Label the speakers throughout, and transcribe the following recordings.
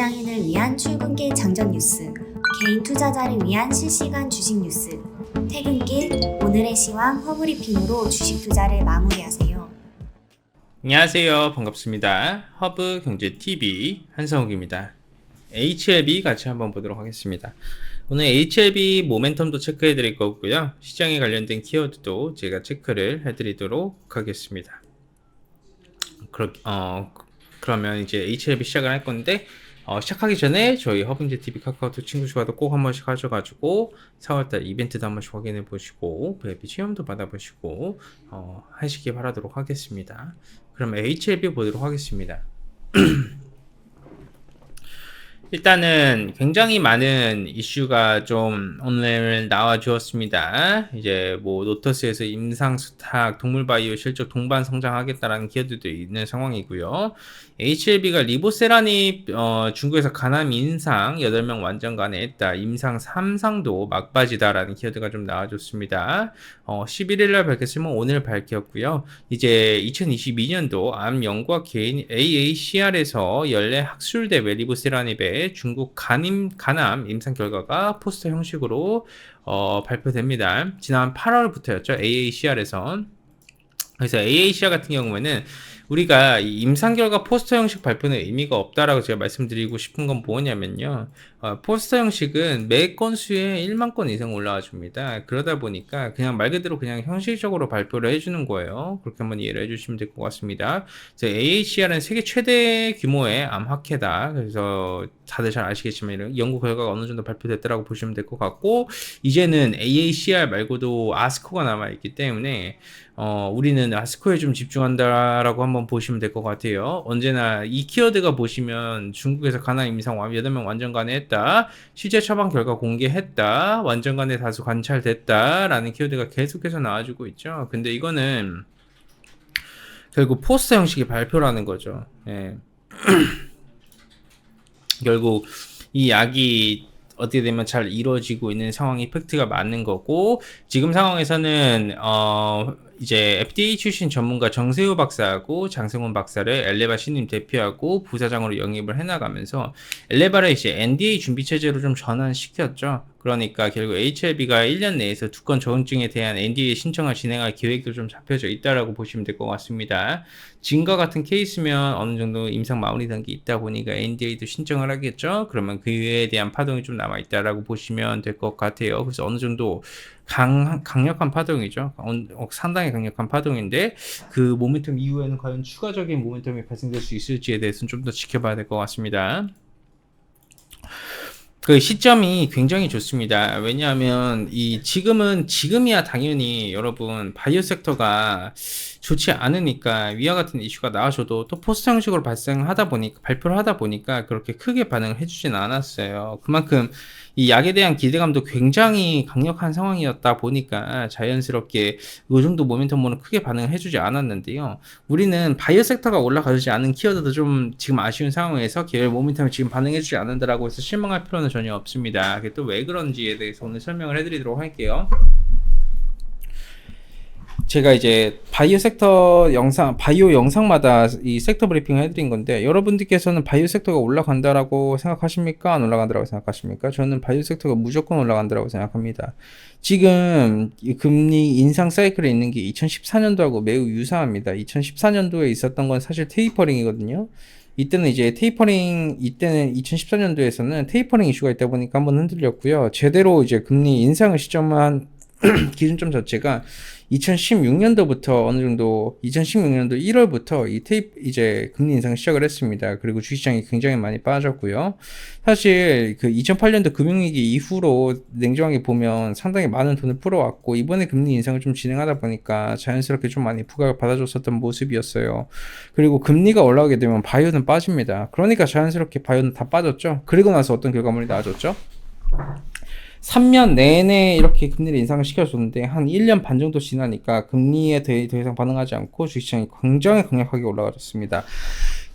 Speaker 1: 직장인을 위한 출근길 장전 뉴스, 개인 투자자를 위한 실시간 주식 뉴스, 퇴근길 오늘의 시황 허브리핑으로 주식 투자를 마무리하세요.
Speaker 2: 안녕하세요. 반갑습니다. 허브경제TV 한성욱입니다. HLB 같이 한번 보도록 하겠습니다. 오늘 HLB 모멘텀도 체크해 드릴 거고요. 시장에 관련된 키워드도 제가 체크를 해 드리도록 하겠습니다. 그러면 이제 HLB 시작을 할 건데 시작하기 전에 저희 허브경제TV 카카오톡 친구 추가도 꼭 한 번씩 하셔가지고 4월달 이벤트도 한 번씩 확인해 보시고 VIP 체험도 받아보시고 하시기 바라도록 하겠습니다. 그럼 HLB 보도록 하겠습니다. 일단은 굉장히 많은 이슈가 좀 오늘 나와 주었습니다. 이제 뭐 노터스에서 임상수탁, 동물바이오 실적 동반 성장하겠다라는 키워드도 있는 상황이고요. HLB가 리보세라닙 중국에서 간암 인상 8명 완전 간회했다. 임상 3상도 막바지다라는 키워드가 좀 나와줬습니다. 11일날 밝혔으면 오늘 밝혔고요. 이제 2022년도 암연구학 개인 AACR에서 연례 학술대회 리보세라닙의 중국 간암 임상 결과가 포스터 형식으로 발표됩니다. 지난 8월부터였죠. AACR에서. 그래서 AACR 같은 경우에는 우리가 이 임상 결과 포스터 형식 발표는 의미가 없다라고 제가 말씀드리고 싶은 건 뭐냐면요. 포스터 형식은 매 건수에 1만 건 이상 올라와 줍니다. 그러다 보니까 그냥 말 그대로 그냥 형식적으로 발표를 해주는 거예요. 그렇게 한번 이해를 해주시면 될 것 같습니다. 그래서 AACR은 세계 최대 규모의 암학회다. 그래서 다들 잘 아시겠지만 이런 연구 결과가 어느 정도 발표됐다라고 보시면 될 것 같고, 이제는 AACR 말고도 아스코가 남아있기 때문에 우리는 아스코에 좀 집중한다라고 한번 보시면 될 것 같아요. 언제나 이 키워드가 보시면 중국에서 간암 임상 8명 완전 간회했다, 실제 처방 결과 공개했다, 완전 간회 다수 관찰됐다 라는 키워드가 계속해서 나와주고 있죠. 근데 이거는 결국 포스터 형식의 발표라는 거죠. 예. 결국 이 약이 어떻게 되면 잘 이루어지고 있는 상황이 팩트가 맞는 거고, 지금 상황에서는 이제 FDA 출신 전문가 정세우 박사하고 장승훈 박사를 엘레바 신임 대표하고 부사장으로 영입을 해나가면서 엘레바를 이제 NDA 준비 체제로 좀 전환시켰죠. 그러니까 결국 HLB가 1년 내에서 두 건 저항증에 대한 NDA 신청을 진행할 계획도 좀 잡혀져 있다라고 보시면 될 것 같습니다. 지금과 같은 케이스면 어느 정도 임상 마무리 단계 있다 보니까 NDA도 신청을 하겠죠. 그러면 그 이유에 대한 파동이 좀 남아 있다라고 보시면 될 것 같아요. 그래서 어느 정도 강력한 파동이죠. 상당히 강력한 파동인데 그 모멘텀 이후에는 과연 추가적인 모멘텀이 발생될 수 있을지에 대해서는 좀 더 지켜봐야 될 것 같습니다. 그 시점이 굉장히 좋습니다. 왜냐하면 지금이야 당연히 여러분 바이오 섹터가 좋지 않으니까 위와 같은 이슈가 나와줘도 또 포스터 형식으로 발표를 하다 보니까 그렇게 크게 반응을 해주진 않았어요. 그만큼 이 약에 대한 기대감도 굉장히 강력한 상황이었다 보니까 자연스럽게 이 정도 모멘텀으로 크게 반응을 해주지 않았는데요. 우리는 바이오 섹터가 올라가지 않은 키워드도 좀 지금 아쉬운 상황에서 계열 모멘텀이 지금 반응해주지 않는다라고 해서 실망할 필요는 전혀 없습니다. 그게 또 왜 그런지에 대해서 오늘 설명을 해드리도록 할게요. 제가 이제 바이오 영상마다 이 섹터 브리핑을 해드린 건데, 여러분들께서는 바이오 섹터가 올라간다라고 생각하십니까? 안 올라간다라고 생각하십니까? 저는 바이오 섹터가 무조건 올라간다라고 생각합니다. 지금 이 금리 인상 사이클에 있는 게 2014년도하고 매우 유사합니다. 2014년도에 있었던 건 사실 테이퍼링이거든요. 이때는 2014년도에서는 테이퍼링 이슈가 있다 보니까 한번 흔들렸고요. 제대로 이제 금리 인상을 시점한 기준점 자체가 2016년도부터 어느 정도 2016년도 1월부터 이제 금리 인상을 시작을 했습니다. 그리고 주식시장이 굉장히 많이 빠졌고요. 사실 그 2008년도 금융위기 이후로 냉정하게 보면 상당히 많은 돈을 풀어왔고, 이번에 금리 인상을 좀 진행하다 보니까 자연스럽게 좀 많이 부각을 받아줬었던 모습이었어요. 그리고 금리가 올라가게 되면 바이오는 빠집니다. 그러니까 자연스럽게 바이오는 다 빠졌죠. 그리고 나서 어떤 결과물이 나와줬죠? 3년 내내 이렇게 금리를 인상을 시켜줬는데 한 1년 반 정도 지나니까 금리에 더 이상 반응하지 않고 주식시장이 굉장히 강력하게 올라가졌습니다.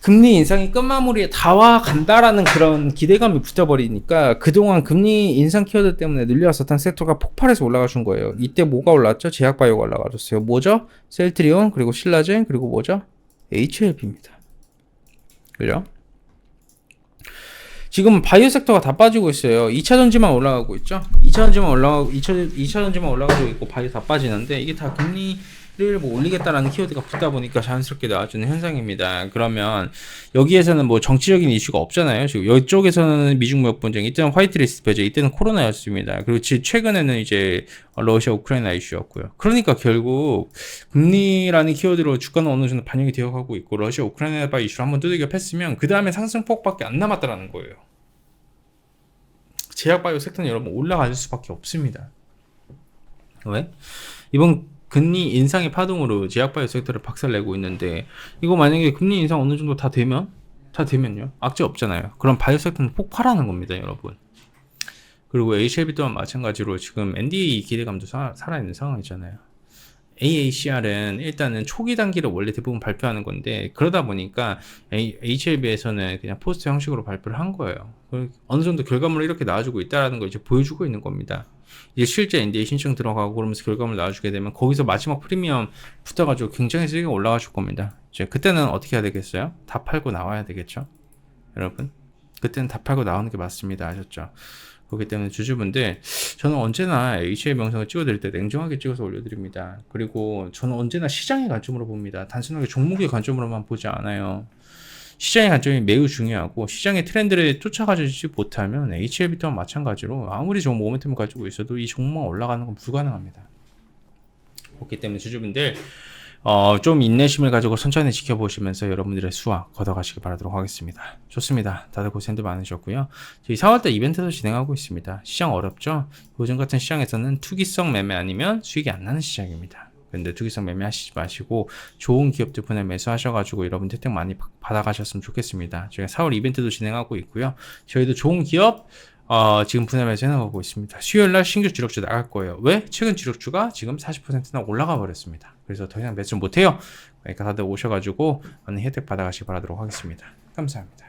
Speaker 2: 금리 인상이 끝마무리에 다 와 간다라는 그런 기대감이 붙어버리니까 그동안 금리 인상 키워드 때문에 늘려왔었던 섹터가 폭발해서 올라가 준 거예요. 이때 뭐가 올랐죠? 제약바이오가 올라가줬어요. 뭐죠? 셀트리온, 그리고 신라젠, 그리고 뭐죠? HLB입니다. 그죠? 지금 바이오 섹터가 다 빠지고 있어요. 2차 전지만 올라가고 있죠. 2차 전지만 올라가고 있고 바이오 다 빠지는데 이게 다 금리를 뭐 올리겠다라는 키워드가 붙다 보니까 자연스럽게 나와주는 현상입니다. 그러면 여기에서는 뭐 정치적인 이슈가 없잖아요. 지금 이쪽에서는 미중 무역 분쟁, 이때는 화이트리스트 배제, 이때는 코로나였습니다. 그리고 최근에는 이제 러시아 우크라이나 이슈였고요. 그러니까 결국 금리라는 키워드로 주가는 어느 정도 반영이 되어가고 있고 러시아 우크라이나 이슈를 한번 두들겨 팼으면 그 다음에 상승폭밖에 안 남았다라는 거예요. 제약바이오 섹터는 여러분 올라갈 수밖에 없습니다. 왜? 이번 금리 인상의 파동으로 제약바이오 섹터를 박살내고 있는데 이거 만약에 금리 인상 어느 정도 다 되면요 악재 없잖아요. 그럼 바이오 섹터는 폭발하는 겁니다, 여러분. 그리고 HLB 또한 마찬가지로 지금 NDA 기대감도 살아있는 상황이잖아요. AACR은 일단은 초기 단기를 원래 대부분 발표하는 건데 그러다 보니까 HLB에서는 그냥 포스트 형식으로 발표를 한 거예요. 어느 정도 결과물을 이렇게 나와주고 있다라는 걸 이제 보여주고 있는 겁니다. 이제 실제 NDA 신청 들어가고 그러면서 결과물 나와주게 되면 거기서 마지막 프리미엄 붙어가지고 굉장히 세게 올라가실 겁니다. 이제 그때는 어떻게 해야 되겠어요? 다 팔고 나와야 되겠죠, 여러분. 그때는 다 팔고 나오는 게 맞습니다. 아셨죠? 그렇기 때문에 주주분들, 저는 언제나 HA 영상을 찍어드릴 때 냉정하게 찍어서 올려드립니다. 그리고 저는 언제나 시장의 관점으로 봅니다. 단순하게 종목의 관점으로만 보지 않아요. 시장의 관점이 매우 중요하고 시장의 트렌드를 쫓아가지 못하면 HLB 또한 마찬가지로 아무리 좋은 모멘텀을 가지고 있어도 이 종목만 올라가는 건 불가능합니다. 그렇기 때문에 주주분들 좀 인내심을 가지고 천천히 지켜보시면서 여러분들의 수확 걷어가시길 바라도록 하겠습니다. 좋습니다. 다들 고생들 많으셨고요. 저희 4월달 이벤트도 진행하고 있습니다. 시장 어렵죠? 요즘 같은 시장에서는 투기성 매매 아니면 수익이 안 나는 시장입니다. 근데 투기성 매매 하시지 마시고 좋은 기업들 분할 매수하셔가지고 여러분 혜택 많이 받아가셨으면 좋겠습니다. 저희가 4월 이벤트도 진행하고 있고요. 저희도 좋은 기업 지금 분할 매수 해나가고 있습니다. 수요일날 신규 주력주 나갈 거예요. 왜? 최근 주력주가 지금 40%나 올라가 버렸습니다. 그래서 더 이상 매수 못해요. 그러니까 다들 오셔가지고 많은 혜택 받아가시기 바라도록 하겠습니다. 감사합니다.